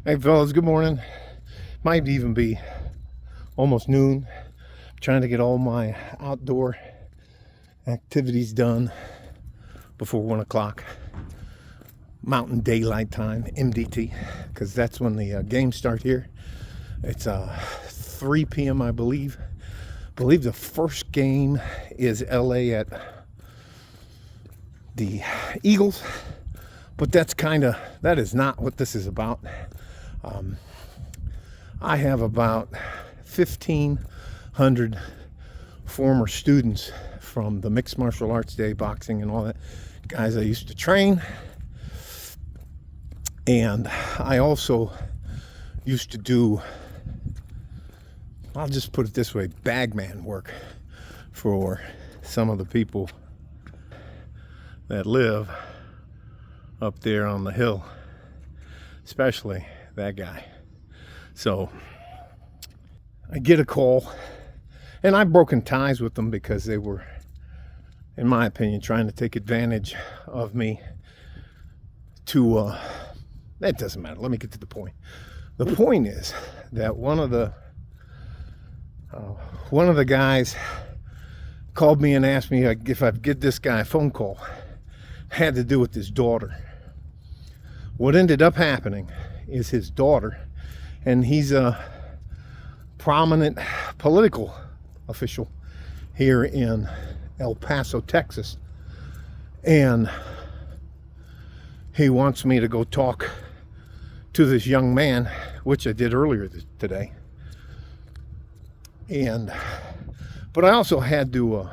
Hey fellas, good morning. Might even be almost noon. I'm trying to get all my outdoor activities done before 1 o'clock Mountain Daylight Time, MDT, because that's when the games start here. It's 3 p.m. I believe. The first game is LA at the Eagles, but that is not what this is about. I have about 1,500 former students from the mixed martial arts day, boxing and all that, guys I used to train. And I also used to do, I'll just put it this way, bagman work for some of the people that live up there on the hill, especially that guy. So I get a call, and I've broken ties with them because they were, in my opinion, trying to take advantage of me to, that doesn't matter. Let me get to the point. The point is that one of the guys called me and asked me if I'd give this guy a phone call. It had to do with his daughter. What ended up happening is his daughter, and he's a prominent political official here in El Paso, Texas, and he wants me to go talk to this young man, which I did earlier today. But I also had to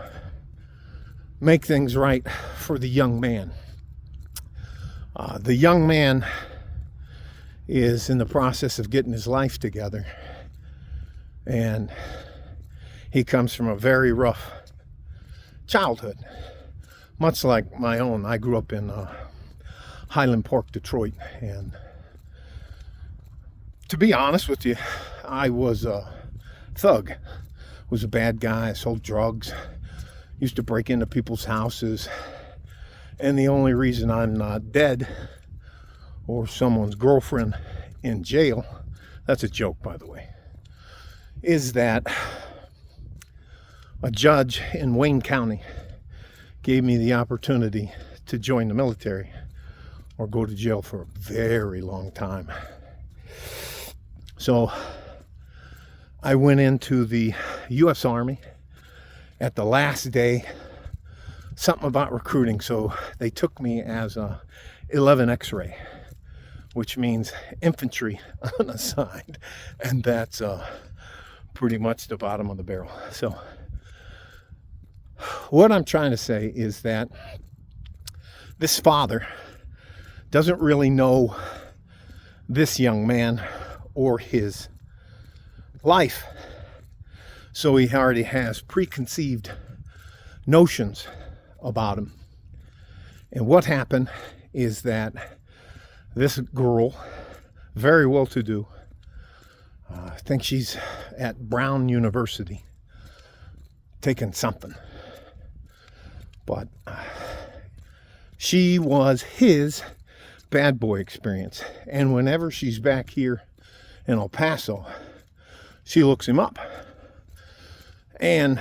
make things right for the young man. The young man is in the process of getting his life together, and he comes from a very rough childhood, much like my own. I grew up in Highland Park, Detroit, and to be honest with you, I was a thug. Was a bad guy. I sold drugs, used to break into people's houses, and the only reason I'm not dead or someone's girlfriend in jail, that's a joke, by the way, is that a judge in Wayne County gave me the opportunity to join the military or go to jail for a very long time. So I went into the U.S. Army at the last day, something about recruiting, so they took me as a 11 X-ray, which means infantry unassigned, and that's pretty much the bottom of the barrel. So what I'm trying to say is that this father doesn't really know this young man or his life, so he already has preconceived notions about him. And what happened is that this girl, very well to do, I think she's at Brown University taking something, but she was his bad boy experience, and whenever she's back here in El Paso, she looks him up, and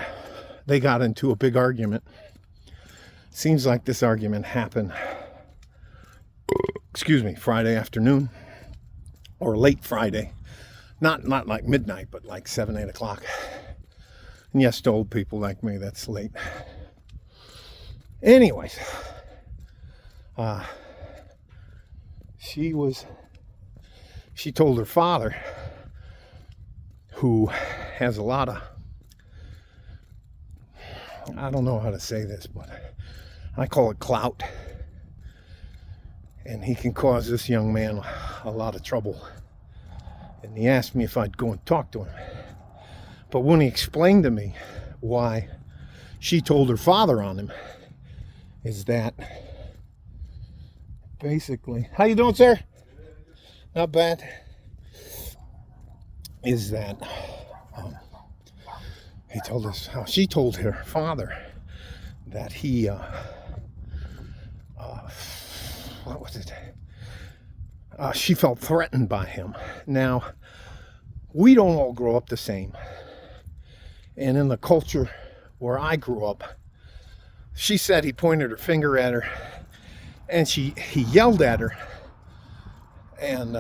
they got into a big argument. Seems like this argument happened, Friday afternoon, or late Friday, not like midnight, but like 7-8 o'clock. And yes, to old people like me, that's late. Anyways, she told her father, who has a lot of, I don't know how to say this, but I call it clout, and he can cause this young man a lot of trouble. And he asked me if I'd go and talk to him. But when he explained to me why she told her father on him, is that basically, how you doing, sir? Not bad. Is that he told us how she told her father that he what was it? she felt threatened by him. Now, we don't all grow up the same. And in the culture where I grew up, she said he pointed her finger at her, and he yelled at her, and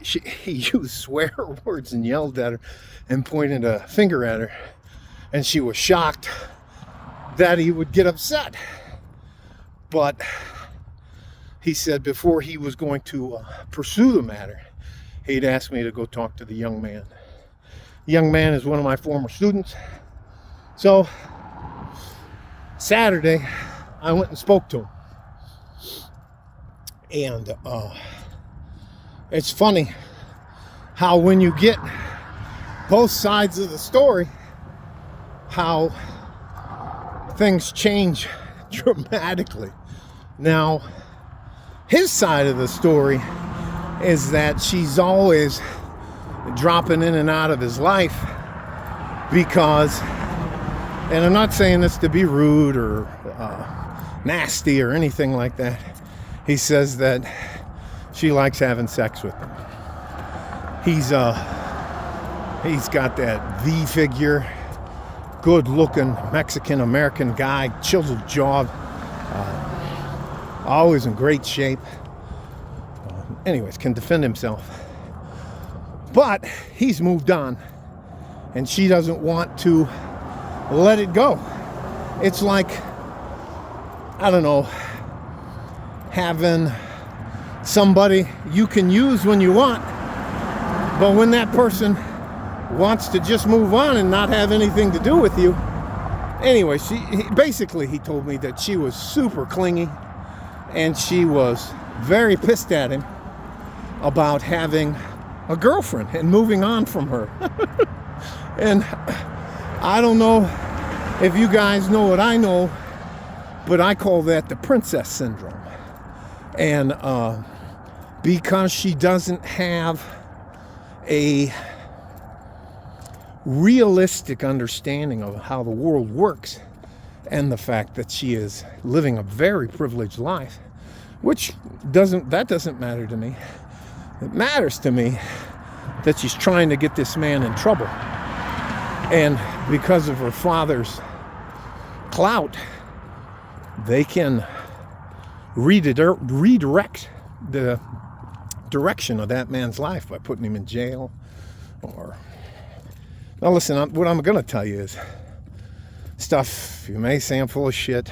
he used swear words and yelled at her and pointed a finger at her, and she was shocked that he would get upset. But he said before he was going to pursue the matter, he'd asked me to go talk to the young man. The young man is one of my former students. So Saturday, I went and spoke to him. And it's funny how when you get both sides of the story, how things change dramatically. Now, his side of the story is that she's always dropping in and out of his life because, and I'm not saying this to be rude or nasty or anything like that, he says that she likes having sex with him. He's got that V figure, good looking Mexican American guy, chiseled jaw, always in great shape. Anyways, can defend himself. But he's moved on, and she doesn't want to let it go. It's like, I don't know, having somebody you can use when you want, but when that person wants to just move on and not have anything to do with you. Anyway, he told me that she was super clingy, and she was very pissed at him about having a girlfriend and moving on from her. And I don't know if you guys know what I know, but I call that the princess syndrome. And because she doesn't have a realistic understanding of how the world works, and the fact that she is living a very privileged life, which doesn't matter to me. It matters to me that she's trying to get this man in trouble. And because of her father's clout, they can redirect the direction of that man's life by putting him in jail. Or, now listen, what I'm going to tell you is stuff you may say I'm full of shit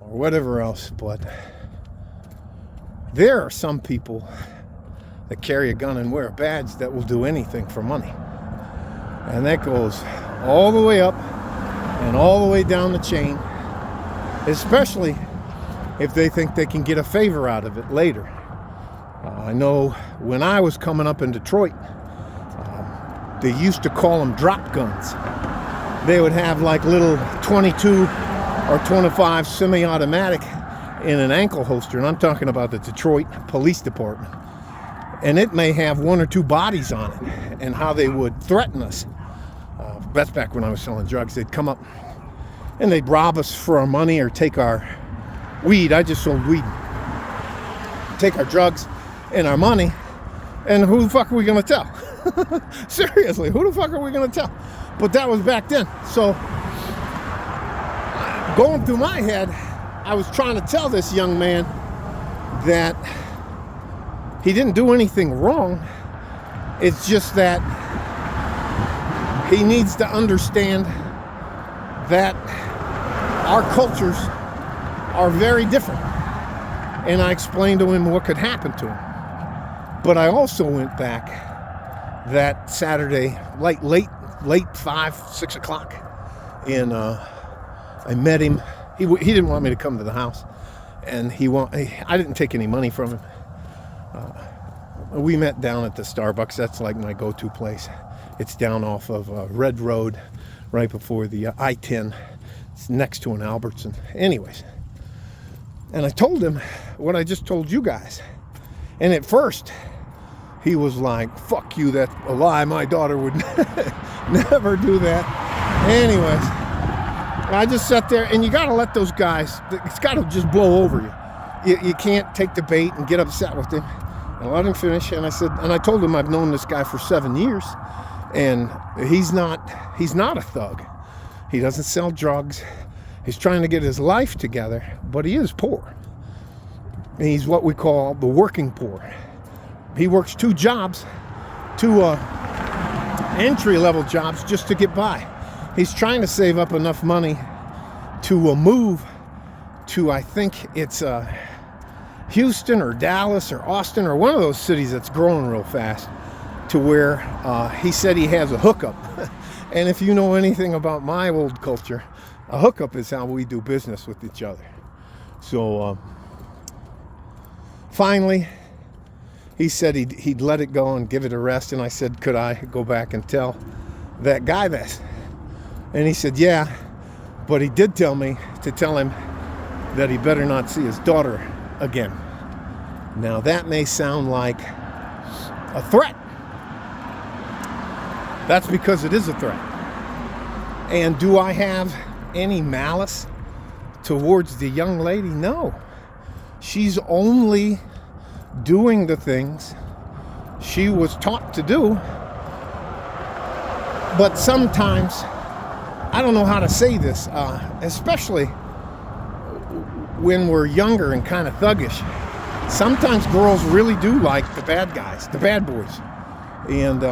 or whatever else, but there are some people that carry a gun and wear a badge that will do anything for money. And that goes all the way up and all the way down the chain, especially if they think they can get a favor out of it later. I know when I was coming up in Detroit, they used to call them drop guns. They would have like little 22 or 25 semi-automatic in an ankle holster, and I'm talking about the Detroit Police Department. And it may have one or two bodies on it, and how they would threaten us. That's back when I was selling drugs. They'd come up and they'd rob us for our money or take our weed. I just sold weed. Take our drugs and our money, and who the fuck are we gonna tell? Seriously, who the fuck are we gonna tell? But that was back then. So going through my head, I was trying to tell this young man that he didn't do anything wrong. It's just that he needs to understand that our cultures are very different. And I explained to him what could happen to him. But I also went back that Saturday, late 5, 6 o'clock, and I met him. He didn't want me to come to the house, and I didn't take any money from him. We met down at the Starbucks. That's like my go-to place. It's down off of Red Road, right before the I-10. It's next to an Albertson. Anyways, and I told him what I just told you guys. And at first, he was like, fuck you, that's a lie. My daughter would never do that. Anyways, I just sat there, and you got to let those guys, it's got to just blow over you. you can't take the bait and get upset with him. And I let him finish. And I told him I've known this guy for 7 years, and he's not a thug. He doesn't sell drugs. He's trying to get his life together, but he is poor. He's what we call the working poor. He works 2 jobs, 2 entry-level jobs just to get by. He's trying to save up enough money to move to, I think it's Houston or Dallas or Austin or one of those cities that's growing real fast, to where he said he has a hookup. And if you know anything about my old culture, a hookup is how we do business with each other. So finally, he said he'd let it go and give it a rest. And I said, could I go back and tell that guy this? And he said, yeah, but he did tell me to tell him that he better not see his daughter again. Now that may sound like a threat. That's because it is a threat. And do I have any malice towards the young lady? No. She's only doing the things she was taught to do. But sometimes, I don't know how to say this, especially when we're younger and kind of thuggish. Sometimes girls really do like the bad guys, the bad boys. And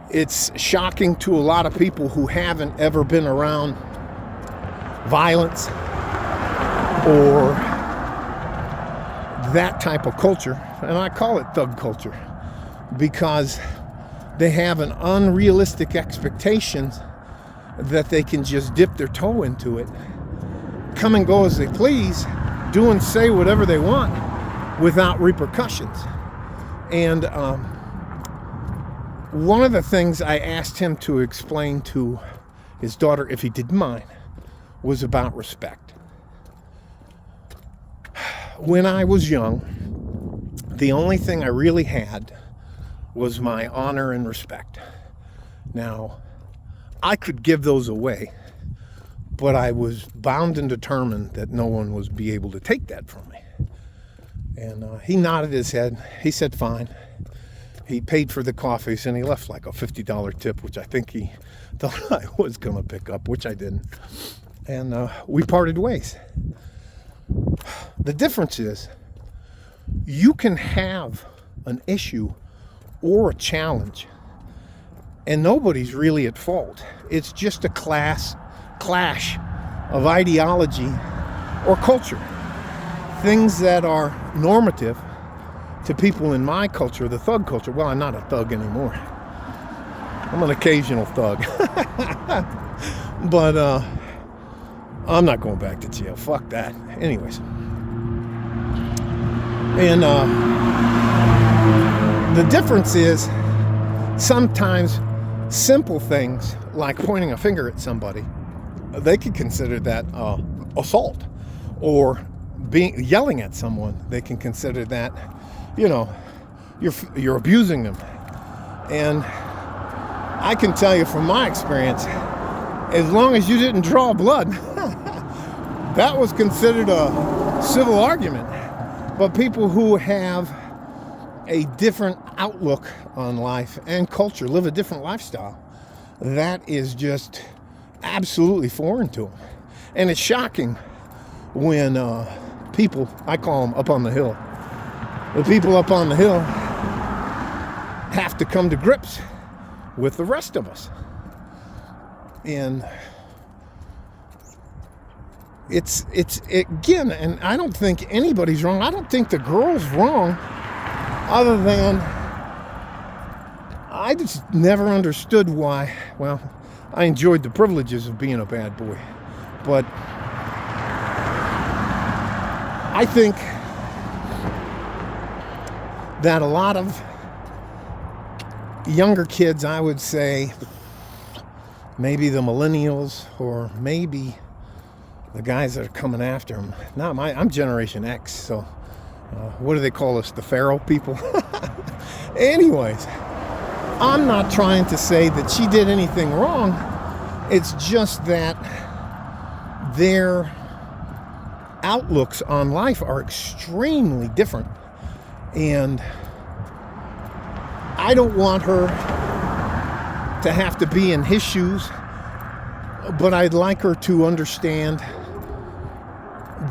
it's shocking to a lot of people who haven't ever been around violence or that type of culture. And I call it thug culture because they have an unrealistic expectations that they can just dip their toe into it, come and go as they please, do and say whatever they want without repercussions. And one of the things I asked him to explain to his daughter, if he didn't mind, was about respect. When I was young, the only thing I really had was my honor and respect. Now, I could give those away, but I was bound and determined that no one was be able to take that from me. And he nodded his head. He said, fine. He paid for the coffees and he left like a $50 tip, which I think he thought I was going to pick up, which I didn't. And we parted ways. The difference is you can have an issue or a challenge and nobody's really at fault. It's just a clash of ideology or culture. Things that are normative to people in my culture, the thug culture. Well, I'm not a thug anymore. I'm an occasional thug. But I'm not going back to jail. Fuck that. Anyways. And the difference is sometimes simple things like pointing a finger at somebody, they could consider that assault. Or yelling at someone, they can consider that, you're abusing them. And I can tell you from my experience, as long as you didn't draw blood, that was considered a civil argument. But people who have a different outlook on life and culture, live a different lifestyle, that is just absolutely foreign to them. And it's shocking when people, I call them up on the hill, the people up on the hill have to come to grips with the rest of us. And it's again, and I don't think anybody's wrong. I don't think the girl's wrong, other than I just never understood why. Well, I enjoyed the privileges of being a bad boy, but I think that a lot of younger kids, I would say maybe the millennials or maybe the guys that are coming after them. I'm Generation X, so what do they call us? The Pharaoh people? Anyways, I'm not trying to say that she did anything wrong. It's just that their outlooks on life are extremely different. And I don't want her to have to be in his shoes, but I'd like her to understand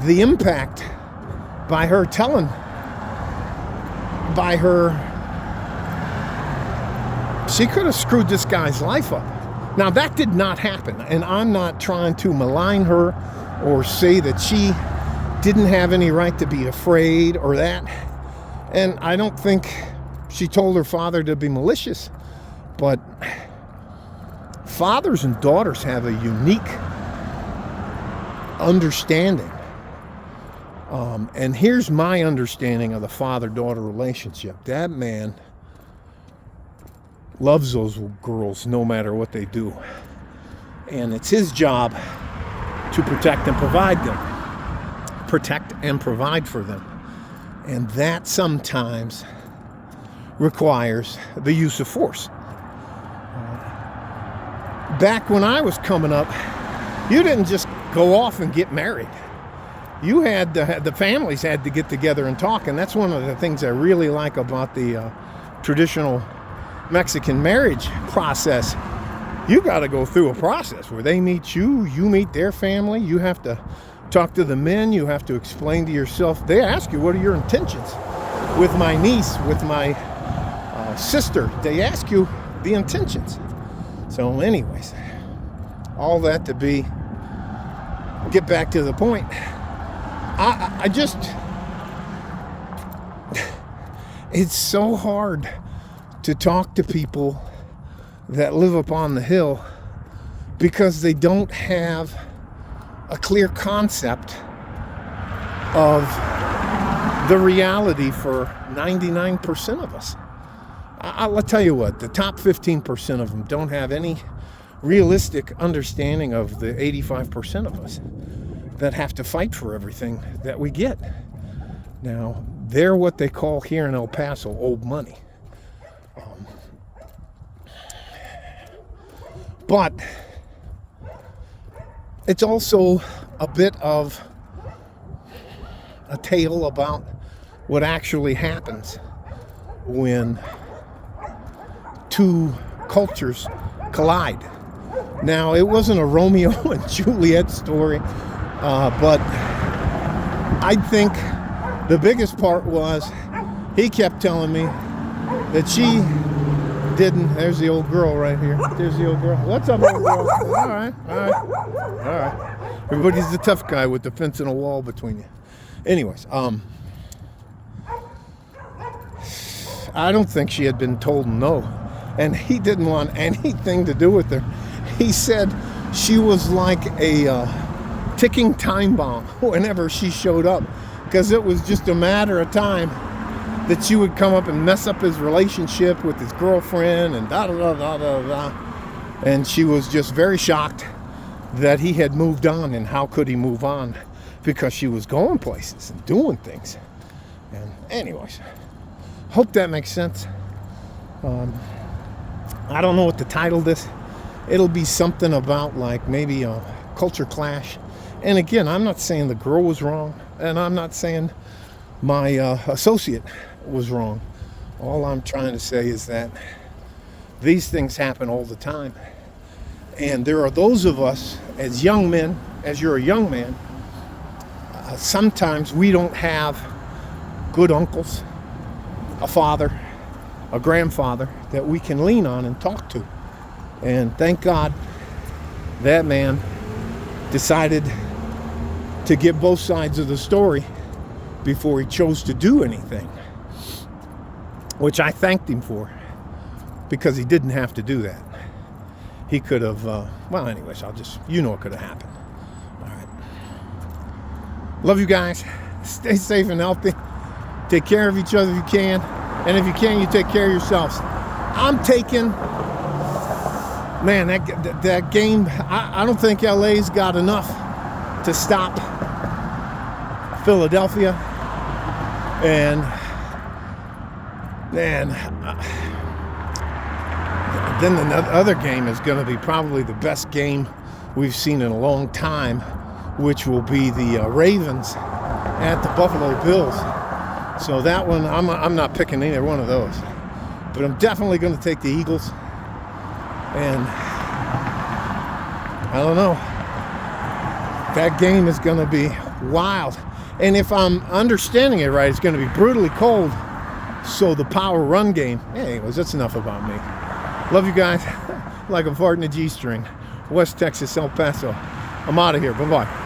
the impact by her telling, by her, she could have screwed this guy's life up. Now, that did not happen, and I'm not trying to malign her or say that she didn't have any right to be afraid or that. And I don't think she told her father to be malicious, but fathers and daughters have a unique understanding. And here's my understanding of the father-daughter relationship. That man loves those girls no matter what they do. And it's his job to protect and provide them. Protect and provide for them. And that sometimes requires the use of force. Back when I was coming up, you didn't just go off and get married. You had the families had to get together and talk, and that's one of the things I really like about the traditional Mexican marriage process. You got to go through a process where they meet you, you meet their family, you have to talk to the men, you have to explain to yourself. They ask you, what are your intentions? With my niece, with my sister, they ask you the intentions. So anyways, all that to get back to the point. I just, it's so hard to talk to people that live up on the hill because they don't have a clear concept of the reality for 99% of us. I'll tell you what, the top 15% of them don't have any realistic understanding of the 85% of us that have to fight for everything that we get. Now, they're what they call here in El Paso old money. But it's also a bit of a tale about what actually happens when two cultures collide. Now, it wasn't a Romeo and Juliet story, but I think the biggest part was he kept telling me that she didn't. There's the old girl right here. There's the old girl. What's up, old girl? All right. Everybody's the tough guy with the fence and a wall between you. Anyways, I don't think she had been told no, and he didn't want anything to do with her. He said she was like a ticking time bomb whenever she showed up, because it was just a matter of time that she would come up and mess up his relationship with his girlfriend and da-da-da-da-da-da. And she was just very shocked that he had moved on, and how could he move on? Because she was going places and doing things. And anyways, hope that makes sense. I don't know what to title this. It'll be something about like maybe a culture clash. And again, I'm not saying the girl was wrong, and I'm not saying my associate was wrong. All I'm trying to say is that these things happen all the time. And there are those of us as young men, as you're a young man, sometimes we don't have good uncles, a father, a grandfather that we can lean on and talk to. And thank God that man decided to get both sides of the story before he chose to do anything, which I thanked him for, because he didn't have to do that. He could have, well, anyways, you know what could have happened. All right. Love you guys. Stay safe and healthy. Take care of each other if you can. And if you can, you take care of yourselves. I'm taking, man, that game, I don't think LA's got enough to stop Philadelphia. And man, then the other game is going to be probably the best game we've seen in a long time, which will be the Ravens at the Buffalo Bills. So that one, I'm not picking either one of those. But I'm definitely going to take the Eagles. And I don't know. That game is going to be wild. And if I'm understanding it right, it's going to be brutally cold. So the power run game. Anyways, that's enough about me. Love you guys. Like a fart in a G-string. West Texas, El Paso. I'm out of here. Bye-bye.